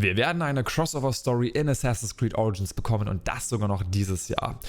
Wir werden eine Crossover-Story in Assassin's Creed Origins bekommen und das sogar noch dieses Jahr.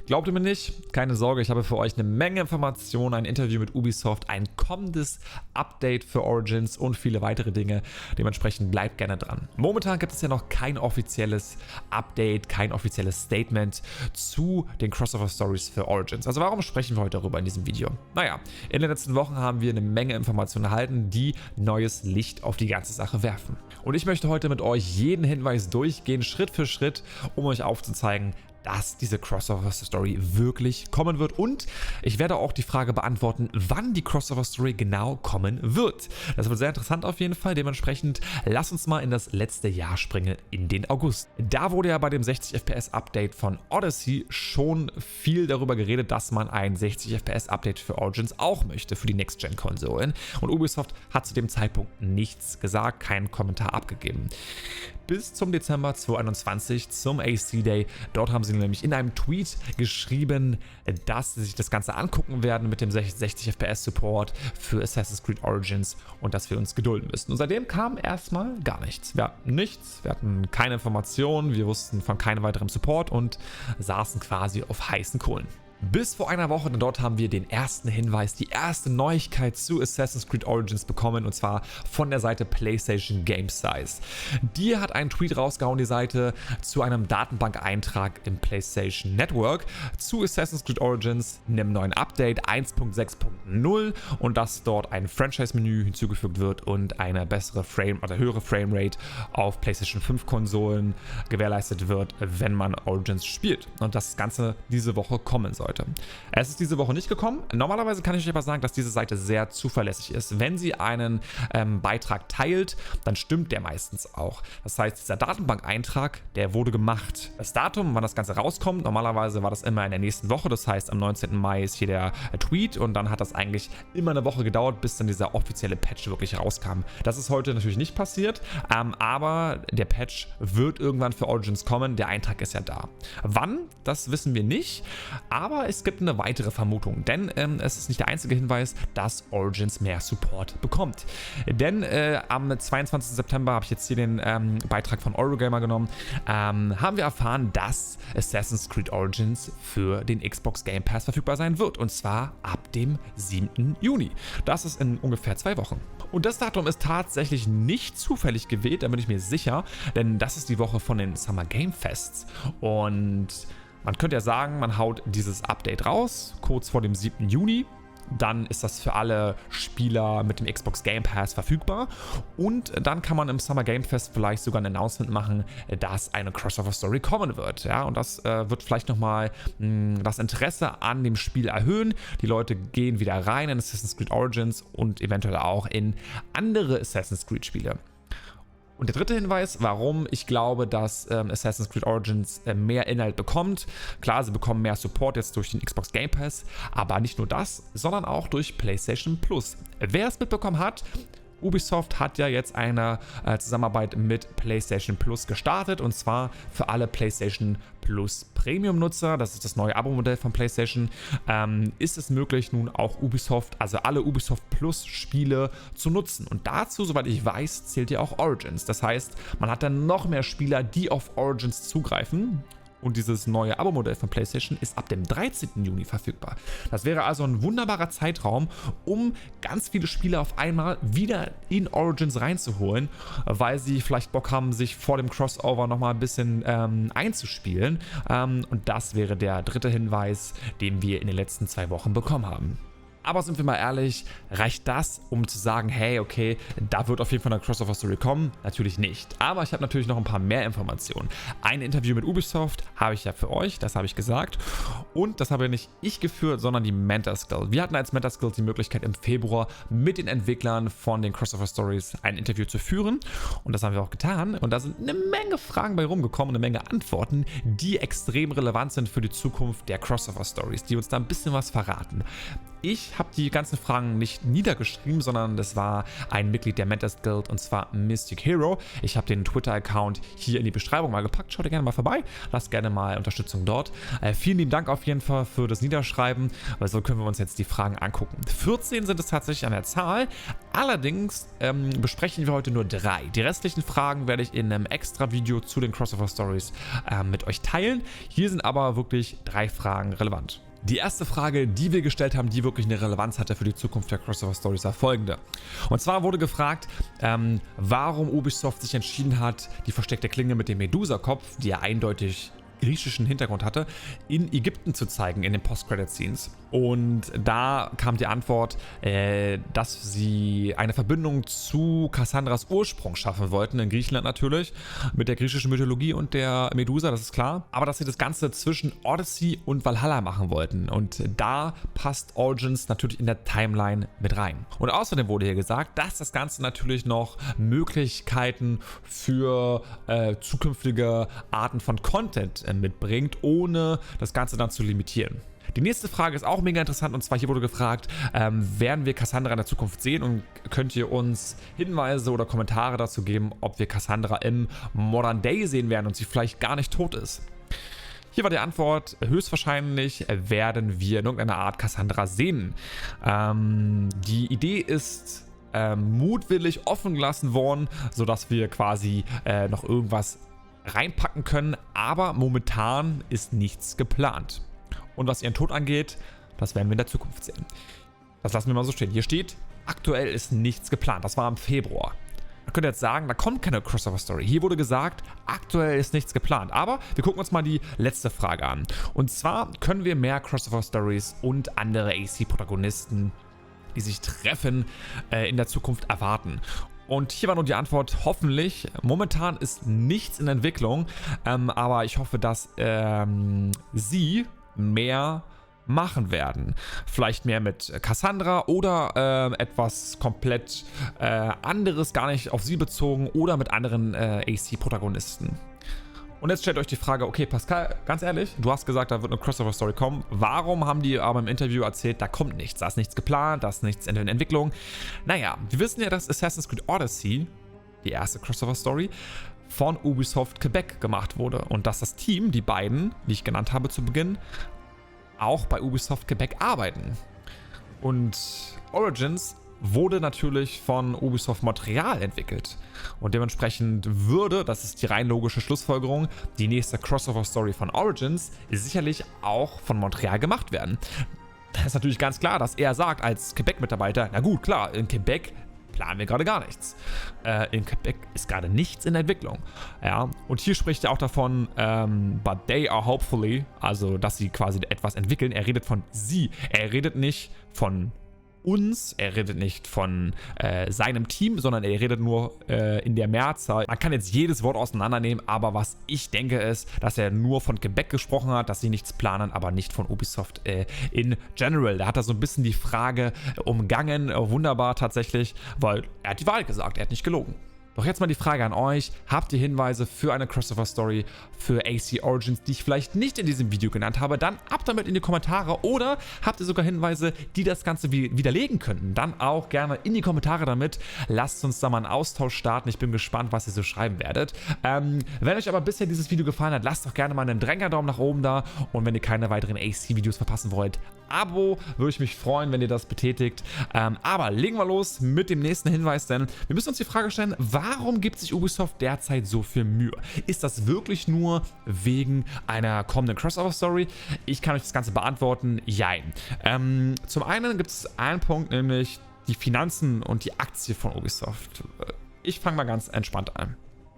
Glaubt ihr mir nicht? Keine Sorge, ich habe für euch eine Menge Informationen, ein Interview mit Ubisoft, ein kommendes Update für Origins und viele weitere Dinge. Dementsprechend bleibt gerne dran. Momentan gibt es ja noch kein offizielles Update, kein offizielles Statement zu den Crossover-Stories für Origins. Also warum sprechen wir heute darüber in diesem Video? Naja, in den letzten Wochen haben wir eine Menge Informationen erhalten, die neues Licht auf die ganze Sache werfen. Und ich möchte heute mit euch jeden Hinweis durchgehen, Schritt für Schritt, um euch aufzuzeigen, dass diese Crossover-Story wirklich kommen wird. Und ich werde auch die Frage beantworten, wann die Crossover-Story genau kommen wird. Das wird sehr interessant auf jeden Fall. Dementsprechend lasst uns mal in das letzte Jahr springen, in den August. Da wurde ja bei dem 60 FPS Update von Odyssey schon viel darüber geredet, dass man ein 60 FPS Update für Origins auch möchte, für die Next-Gen-Konsolen. Und Ubisoft hat zu dem Zeitpunkt nichts gesagt, keinen Kommentar abgegeben. Bis zum Dezember 2021 zum AC Day. Dort haben sie nämlich in einem Tweet geschrieben, dass sie sich das Ganze angucken werden mit dem 60 FPS Support für Assassin's Creed Origins und dass wir uns gedulden müssen. Und seitdem kam erstmal gar nichts. Wir hatten nichts, wir hatten keine Informationen, wir wussten von keinem weiteren Support und saßen quasi auf heißen Kohlen. Bis vor einer Woche, denn dort haben wir den ersten Hinweis, die erste Neuigkeit zu Assassin's Creed Origins bekommen, und zwar von der Seite PlayStation Game Size. Die hat einen Tweet rausgehauen, die Seite, zu einem Datenbankeintrag im PlayStation Network zu Assassin's Creed Origins, einem neuen Update 1.6.0 und dass dort ein Franchise-Menü hinzugefügt wird und eine bessere höhere Framerate auf PlayStation 5 Konsolen gewährleistet wird, wenn man Origins spielt. Und das Ganze diese Woche kommen soll. Es ist diese Woche nicht gekommen. Normalerweise kann ich euch aber sagen, dass diese Seite sehr zuverlässig ist. Wenn sie einen Beitrag teilt, dann stimmt der meistens auch. Das heißt, dieser Datenbankeintrag, der wurde gemacht. Das Datum, wann das Ganze rauskommt, normalerweise war das immer in der nächsten Woche. Das heißt, am 19. Mai ist hier der Tweet und dann hat das eigentlich immer eine Woche gedauert, bis dann dieser offizielle Patch wirklich rauskam. Das ist heute natürlich nicht passiert, aber der Patch wird irgendwann für Origins kommen. Der Eintrag ist ja da. Wann? Das wissen wir nicht, aber es gibt eine weitere Vermutung, denn es ist nicht der einzige Hinweis, dass Origins mehr Support bekommt. Denn am 22. September habe ich jetzt hier den Beitrag von Eurogamer genommen, haben wir erfahren, dass Assassin's Creed Origins für den Xbox Game Pass verfügbar sein wird, und zwar ab dem 7. Juni. Das ist in ungefähr 2 Wochen. Und das Datum ist tatsächlich nicht zufällig gewählt, da bin ich mir sicher, denn das ist die Woche von den Summer Game Fests und man könnte ja sagen, man haut dieses Update raus, kurz vor dem 7. Juni. Dann ist das für alle Spieler mit dem Xbox Game Pass verfügbar. Und dann kann man im Summer Game Fest vielleicht sogar ein Announcement machen, dass eine Crossover-Story kommen wird. Ja, und das wird vielleicht nochmal das Interesse an dem Spiel erhöhen. Die Leute gehen wieder rein in Assassin's Creed Origins und eventuell auch in andere Assassin's Creed Spiele. Und der dritte Hinweis, warum ich glaube, dass Assassin's Creed Origins mehr Inhalt bekommt. Klar, sie bekommen mehr Support jetzt durch den Xbox Game Pass, aber nicht nur das, sondern auch durch PlayStation Plus. Wer es mitbekommen hat, Ubisoft hat ja jetzt eine Zusammenarbeit mit PlayStation Plus gestartet, und zwar für alle PlayStation Plus Premium-Nutzer, das ist das neue Abo-Modell von PlayStation, ist es möglich, nun auch Ubisoft, also alle Ubisoft Plus-Spiele zu nutzen. Und dazu, soweit ich weiß, zählt ja auch Origins. Das heißt, man hat dann noch mehr Spieler, die auf Origins zugreifen. Und dieses neue Abo-Modell von PlayStation ist ab dem 13. Juni verfügbar. Das wäre also ein wunderbarer Zeitraum, um ganz viele Spieler auf einmal wieder in Origins reinzuholen, weil sie vielleicht Bock haben, sich vor dem Crossover nochmal ein bisschen einzuspielen. Und das wäre der dritte Hinweis, den wir in den letzten 2 Wochen bekommen haben. Aber sind wir mal ehrlich, reicht das, um zu sagen, hey, okay, da wird auf jeden Fall eine Crossover-Story kommen? Natürlich nicht. Aber ich habe natürlich noch ein paar mehr Informationen. Ein Interview mit Ubisoft habe ich ja für euch, das habe ich gesagt. Und das habe nicht ich geführt, sondern die Mentor-Skill. Wir hatten als Mentor-Skill die Möglichkeit, im Februar mit den Entwicklern von den Crossover-Stories ein Interview zu führen. Und das haben wir auch getan. Und da sind eine Menge Fragen bei rumgekommen, eine Menge Antworten, die extrem relevant sind für die Zukunft der Crossover-Stories, die uns da ein bisschen was verraten. Ich ich habe die ganzen Fragen nicht niedergeschrieben, sondern das war ein Mitglied der Mentors Guild, und zwar Mystic Hero. Ich habe den Twitter-Account hier in die Beschreibung mal gepackt. Schaut gerne mal vorbei. Lasst gerne mal Unterstützung dort. Vielen lieben Dank auf jeden Fall für das Niederschreiben, weil so können wir uns jetzt die Fragen angucken. 14 sind es tatsächlich an der Zahl. Allerdings besprechen wir heute nur 3. Die restlichen Fragen werde ich in einem extra Video zu den Crossover Stories mit euch teilen. Hier sind aber wirklich 3 Fragen relevant. Die erste Frage, die wir gestellt haben, die wirklich eine Relevanz hatte für die Zukunft der Crossover Stories, war folgende. Und zwar wurde gefragt, warum Ubisoft sich entschieden hat, die versteckte Klinge mit dem Medusa-Kopf, die ja eindeutig griechischen Hintergrund hatte, in Ägypten zu zeigen in den Post-Credit-Scenes. Und da kam die Antwort, dass sie eine Verbindung zu Cassandras Ursprung schaffen wollten, in Griechenland natürlich, mit der griechischen Mythologie und der Medusa, das ist klar. Aber dass sie das Ganze zwischen Odyssey und Valhalla machen wollten. Und da passt Origins natürlich in der Timeline mit rein. Und außerdem wurde hier gesagt, dass das Ganze natürlich noch Möglichkeiten für zukünftige Arten von Content mitbringt, ohne das Ganze dann zu limitieren. Die nächste Frage ist auch mega interessant, und zwar hier wurde gefragt, werden wir Cassandra in der Zukunft sehen, und könnt ihr uns Hinweise oder Kommentare dazu geben, ob wir Cassandra im Modern Day sehen werden und sie vielleicht gar nicht tot ist. Hier war die Antwort, höchstwahrscheinlich werden wir in irgendeiner Art Cassandra sehen. Die Idee ist mutwillig offen gelassen worden, sodass wir quasi noch irgendwas reinpacken können, aber momentan ist nichts geplant. Und was ihren Tod angeht, das werden wir in der Zukunft sehen. Das lassen wir mal so stehen. Hier steht, aktuell ist nichts geplant. Das war im Februar. Man könnte jetzt sagen, da kommt keine Crossover-Story. Hier wurde gesagt, aktuell ist nichts geplant. Aber wir gucken uns mal die letzte Frage an. Und zwar können wir mehr Crossover-Stories und andere AC-Protagonisten, die sich treffen, in der Zukunft erwarten. Und hier war nur die Antwort, hoffentlich. Momentan ist nichts in Entwicklung, aber ich hoffe, dass sie mehr machen werden. Vielleicht mehr mit Cassandra oder etwas komplett anderes, gar nicht auf sie bezogen, oder mit anderen AC-Protagonisten. Und jetzt stellt euch die Frage, okay Pascal, ganz ehrlich, du hast gesagt, da wird eine Crossover-Story kommen. Warum haben die aber im Interview erzählt, da kommt nichts, da ist nichts geplant, da ist nichts in der Entwicklung? Naja, wir wissen ja, dass Assassin's Creed Odyssey, die erste Crossover-Story, von Ubisoft Quebec gemacht wurde. Und dass das Team, die beiden, die ich genannt habe zu Beginn, auch bei Ubisoft Quebec arbeiten. Und Origins wurde natürlich von Ubisoft Montreal entwickelt. Und dementsprechend würde, das ist die rein logische Schlussfolgerung, die nächste Crossover-Story von Origins sicherlich auch von Montreal gemacht werden. Das ist natürlich ganz klar, dass er sagt als Quebec-Mitarbeiter, na gut, klar, in Quebec planen wir gerade gar nichts. In Quebec ist gerade nichts in der Entwicklung. Ja, und hier spricht er auch davon, but they are hopefully, also dass sie quasi etwas entwickeln. Er redet von sie, er redet nicht von uns, er redet nicht von seinem Team, sondern er redet nur in der Mehrzahl. Man kann jetzt jedes Wort auseinandernehmen, aber was ich denke ist, dass er nur von Quebec gesprochen hat, dass sie nichts planen, aber nicht von Ubisoft in general. Da hat er so ein bisschen die Frage umgangen, wunderbar tatsächlich, weil er hat die Wahrheit gesagt, er hat nicht gelogen. Doch jetzt mal die Frage an euch, habt ihr Hinweise für eine Crossover-Story für AC Origins, die ich vielleicht nicht in diesem Video genannt habe, dann ab damit in die Kommentare, oder habt ihr sogar Hinweise, die das Ganze widerlegen könnten, dann auch gerne in die Kommentare damit. Lasst uns da mal einen Austausch starten, ich bin gespannt, was ihr so schreiben werdet. Wenn euch aber bisher dieses Video gefallen hat, lasst doch gerne mal einen Daumen nach oben da, und wenn ihr keine weiteren AC-Videos verpassen wollt, Abo, würde ich mich freuen, wenn ihr das betätigt. Aber legen wir los mit dem nächsten Hinweis, denn wir müssen uns die Frage stellen, warum gibt sich Ubisoft derzeit so viel Mühe? Ist das wirklich nur wegen einer kommenden Crossover-Story? Ich kann euch das Ganze beantworten, jein. Zum einen gibt es einen Punkt, nämlich die Finanzen und die Aktie von Ubisoft. Ich fange mal ganz entspannt an.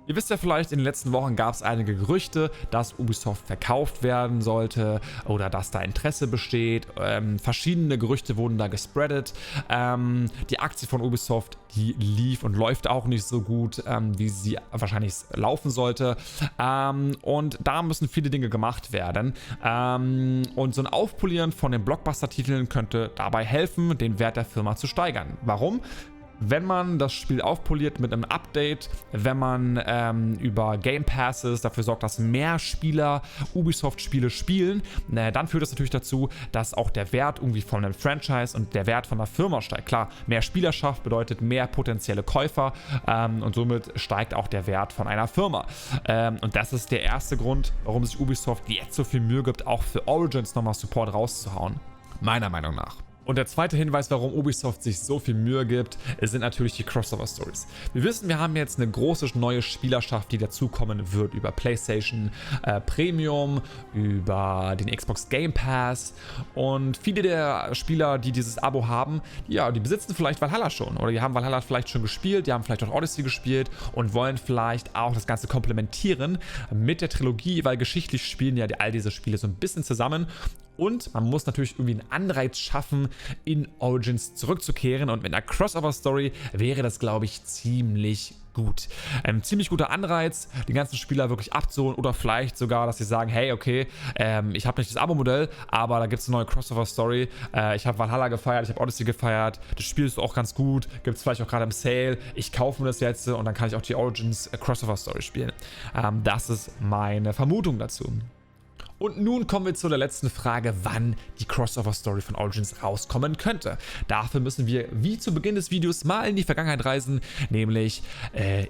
Ihr wisst ja vielleicht, in den letzten Wochen gab es einige Gerüchte, dass Ubisoft verkauft werden sollte oder dass da Interesse besteht. Verschiedene Gerüchte wurden da gespreadet. Die Aktie von Ubisoft, die lief und läuft auch nicht so gut, wie sie wahrscheinlich laufen sollte. Und da müssen viele Dinge gemacht werden. Und so ein Aufpolieren von den Blockbuster-Titeln könnte dabei helfen, den Wert der Firma zu steigern. Warum? Wenn man das Spiel aufpoliert mit einem Update, wenn man über Game Passes dafür sorgt, dass mehr Spieler Ubisoft-Spiele spielen, dann führt das natürlich dazu, dass auch der Wert irgendwie von einem Franchise und der Wert von einer Firma steigt. Klar, mehr Spielerschaft bedeutet mehr potenzielle Käufer und somit steigt auch der Wert von einer Firma. Und das ist der erste Grund, warum sich Ubisoft jetzt so viel Mühe gibt, auch für Origins nochmal Support rauszuhauen. Meiner Meinung nach. Und der zweite Hinweis, warum Ubisoft sich so viel Mühe gibt, sind natürlich die Crossover-Stories. Wir wissen, wir haben jetzt eine große neue Spielerschaft, die dazukommen wird über PlayStation Premium, über den Xbox Game Pass und viele der Spieler, die dieses Abo haben, ja, die besitzen vielleicht Valhalla schon oder die haben Valhalla vielleicht schon gespielt, die haben vielleicht auch Odyssey gespielt und wollen vielleicht auch das Ganze komplementieren mit der Trilogie, weil geschichtlich spielen ja all diese Spiele so ein bisschen zusammen. Und man muss natürlich irgendwie einen Anreiz schaffen, in Origins zurückzukehren. Und mit einer Crossover-Story wäre das, glaube ich, ziemlich gut. Ein ziemlich guter Anreiz, die ganzen Spieler wirklich abzuholen oder vielleicht sogar, dass sie sagen, hey, okay, ich habe nicht das Abo-Modell, aber da gibt es eine neue Crossover-Story. Ich habe Valhalla gefeiert, ich habe Odyssey gefeiert, das Spiel ist auch ganz gut, gibt es vielleicht auch gerade im Sale. Ich kaufe mir das jetzt und dann kann ich auch die Origins Crossover-Story spielen. Das ist meine Vermutung dazu. Und nun kommen wir zu der letzten Frage, wann die Crossover-Story von Origins rauskommen könnte. Dafür müssen wir, wie zu Beginn des Videos, mal in die Vergangenheit reisen, nämlich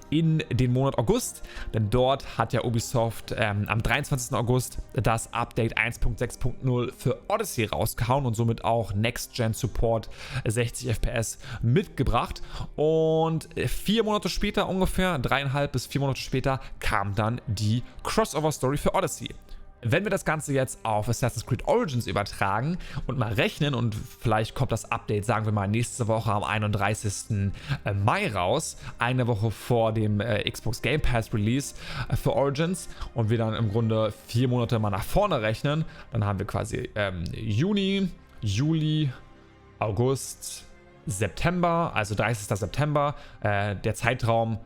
in den Monat August. Denn dort hat ja Ubisoft am 23. August das Update 1.6.0 für Odyssey rausgehauen und somit auch Next-Gen-Support 60 FPS mitgebracht. Und 4 Monate später ungefähr, 3,5 bis 4 Monate später, kam dann die Crossover-Story für Odyssey. Wenn wir das Ganze jetzt auf Assassin's Creed Origins übertragen und mal rechnen und vielleicht kommt das Update, sagen wir mal, nächste Woche am 31. Mai raus, eine Woche vor dem Xbox Game Pass Release für Origins und wir dann im Grunde 4 Monate mal nach vorne rechnen, dann haben wir quasi Juni, Juli, August, September, also 30. September, der Zeitraum,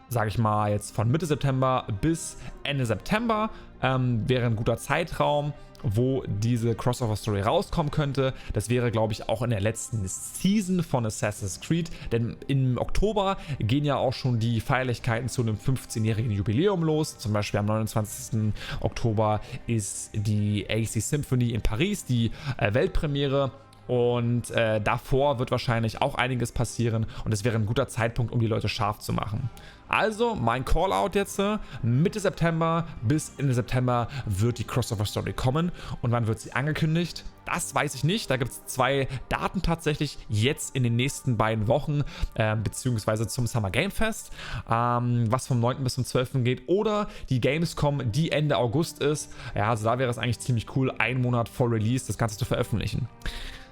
sage ich mal, jetzt von Mitte September bis Ende September wäre ein guter Zeitraum, wo diese Crossover-Story rauskommen könnte. Das wäre, glaube ich, auch in der letzten Season von Assassin's Creed, denn im Oktober gehen ja auch schon die Feierlichkeiten zu einem 15-jährigen Jubiläum los. Zum Beispiel am 29. Oktober ist die AC Symphony in Paris, die Weltpremiere. Und davor wird wahrscheinlich auch einiges passieren und es wäre ein guter Zeitpunkt, um die Leute scharf zu machen. Also mein Callout jetzt, Mitte September bis Ende September wird die Crossover-Story kommen. Und wann wird sie angekündigt? Das weiß ich nicht. Da gibt es 2 Daten tatsächlich jetzt in den nächsten beiden Wochen, beziehungsweise zum Summer Game Fest, was vom 9. bis zum 12. geht. Oder die Gamescom, die Ende August ist. Ja, also da wäre es eigentlich ziemlich cool, 1 Monat vor Release das Ganze zu veröffentlichen.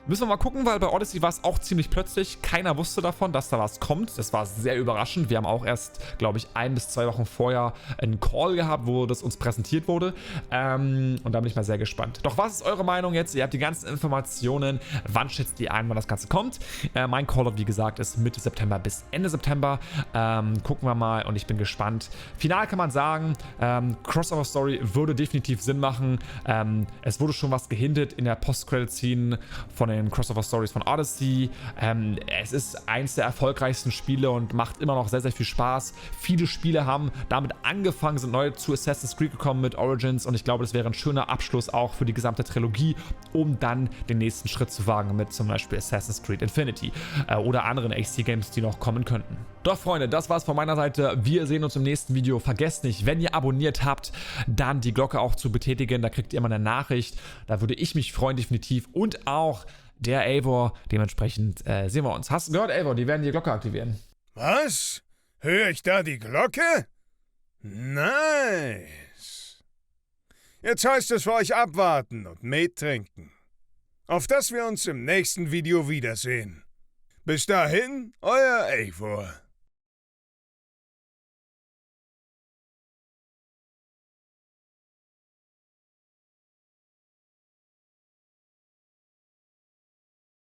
Müssen wir mal gucken, weil bei Odyssey war es auch ziemlich plötzlich. Keiner wusste davon, dass da was kommt. Das war sehr überraschend. Wir haben auch erst, glaube ich, 1 bis 2 Wochen vorher einen Call gehabt, wo das uns präsentiert wurde. Und da bin ich mal sehr gespannt. Doch was ist eure Meinung jetzt? Ihr habt die ganzen Informationen. Wann schätzt ihr ein, wann das Ganze kommt? Mein Callout, wie gesagt, ist Mitte September bis Ende September. Gucken wir mal und ich bin gespannt. Final kann man sagen, Crossover Story würde definitiv Sinn machen. Es wurde schon was gehintet in der Post-Credit-Scene von den Crossover Stories von Odyssey. Es ist eins der erfolgreichsten Spiele und macht immer noch sehr, sehr viel Spaß. Viele Spiele haben damit angefangen, sind neu zu Assassin's Creed gekommen mit Origins und ich glaube, das wäre ein schöner Abschluss auch für die gesamte Trilogie, um dann den nächsten Schritt zu wagen mit zum Beispiel Assassin's Creed Infinity oder anderen AC-Games, die noch kommen könnten. Doch Freunde, das war's von meiner Seite. Wir sehen uns im nächsten Video. Vergesst nicht, wenn ihr abonniert habt, dann die Glocke auch zu betätigen. Da kriegt ihr immer eine Nachricht. Da würde ich mich freuen definitiv und auch der Eivor. Dementsprechend sehen wir uns. Hast du gehört, Eivor? Die werden die Glocke aktivieren. Was? Höre ich da die Glocke? Nice. Jetzt heißt es für euch abwarten und Met trinken. Auf dass wir uns im nächsten Video wiedersehen. Bis dahin, euer Eivor.